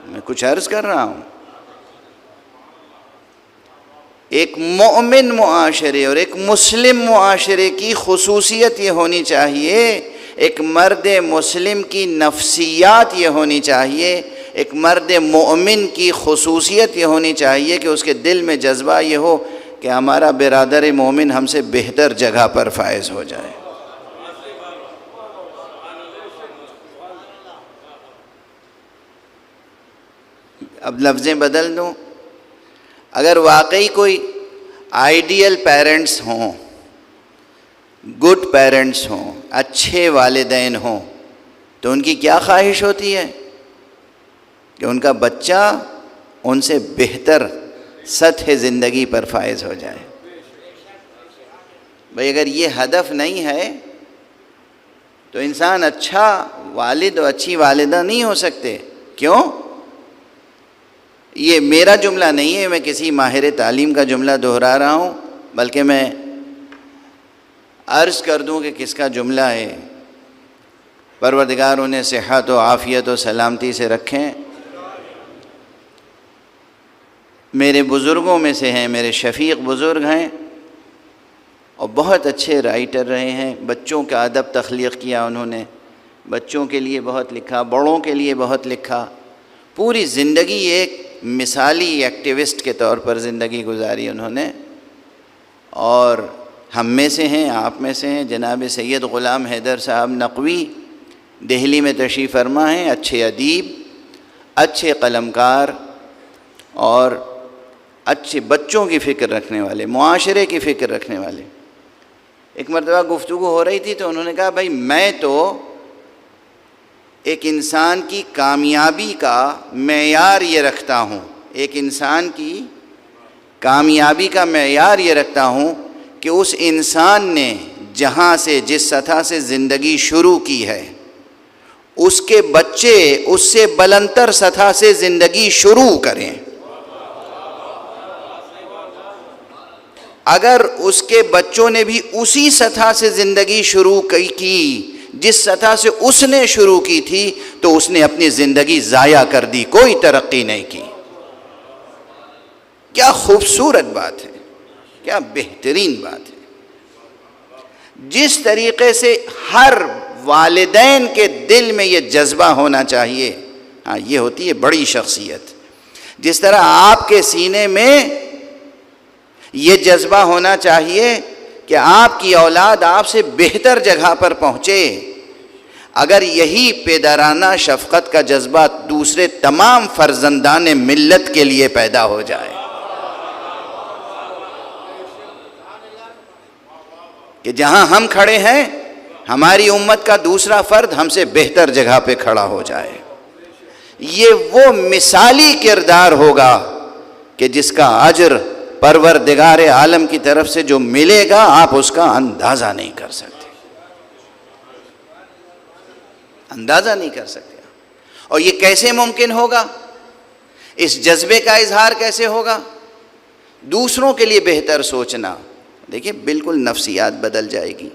میں کچھ عرض کر رہا ہوں. ایک مومن معاشرے اور ایک مسلم معاشرے کی خصوصیت یہ ہونی چاہیے، ایک مرد مسلم کی نفسیات یہ ہونی چاہیے، ایک مرد مومن کی خصوصیت یہ ہونی چاہیے کہ اس کے دل میں جذبہ یہ ہو کہ ہمارا برادر مومن ہم سے بہتر جگہ پر فائز ہو جائے. اب لفظیں بدل دوں. اگر واقعی کوئی آئیڈیل پیرنٹس ہوں، گڈ پیرنٹس ہوں، اچھے والدین ہوں، تو ان کی کیا خواہش ہوتی ہے کہ ان کا بچہ ان سے بہتر سطح زندگی پر فائز ہو جائے. بھئی اگر یہ ہدف نہیں ہے تو انسان اچھا والد اور اچھی والدہ نہیں ہو سکتے. کیوں؟ یہ میرا جملہ نہیں ہے، میں کسی ماہر تعلیم کا جملہ دہرا رہا ہوں، بلکہ میں عرض کر دوں کہ کس کا جملہ ہے. پروردگار انہیں صحت و عافیت و سلامتی سے رکھیں. میرے بزرگوں میں سے ہیں، میرے شفیق بزرگ ہیں اور بہت اچھے رائٹر رہے ہیں. بچوں کا ادب تخلیق کیا انہوں نے، بچوں کے لیے بہت لکھا، بڑوں کے لیے بہت لکھا. پوری زندگی ایک مثالی ایکٹیوسٹ کے طور پر زندگی گزاری انہوں نے. اور ہم میں سے ہیں، آپ میں سے ہیں جناب سید غلام حیدر صاحب نقوی، دہلی میں تشریف فرما ہیں. اچھے ادیب، اچھے قلمکار اور اچھے بچوں کی فکر رکھنے والے، معاشرے کی فکر رکھنے والے. ایک مرتبہ گفتگو ہو رہی تھی تو انہوں نے کہا بھائی میں تو ایک انسان کی کامیابی کا معیار یہ رکھتا ہوں، ایک انسان کی کامیابی کا معیار یہ رکھتا ہوں کہ اس انسان نے جہاں سے جس سطح سے زندگی شروع کی ہے اس کے بچے اس سے بلندتر سطح سے زندگی شروع کریں. اگر اس کے بچوں نے بھی اسی سطح سے زندگی شروع کی جس سطح سے اس نے شروع کی تھی تو اس نے اپنی زندگی ضائع کر دی، کوئی ترقی نہیں کی. کیا خوبصورت بات ہے، کیا بہترین بات ہے. جس طریقے سے ہر والدین کے دل میں یہ جذبہ ہونا چاہیے، ہاں یہ ہوتی ہے بڑی شخصیت. جس طرح آپ کے سینے میں یہ جذبہ ہونا چاہیے کہ آپ کی اولاد آپ سے بہتر جگہ پر پہنچے. اگر یہی پدرانہ شفقت کا جذبہ دوسرے تمام فرزندان ملت کے لیے پیدا ہو جائے کہ جہاں ہم کھڑے ہیں ہماری امت کا دوسرا فرد ہم سے بہتر جگہ پہ کھڑا ہو جائے، یہ وہ مثالی کردار ہوگا کہ جس کا اجر پروردگار عالم کی طرف سے جو ملے گا آپ اس کا اندازہ نہیں کر سکتے، اندازہ نہیں کر سکتے. اور یہ کیسے ممکن ہوگا؟ اس جذبے کا اظہار کیسے ہوگا؟ دوسروں کے لیے بہتر سوچنا. دیکھیں بالکل نفسیات بدل جائے گی.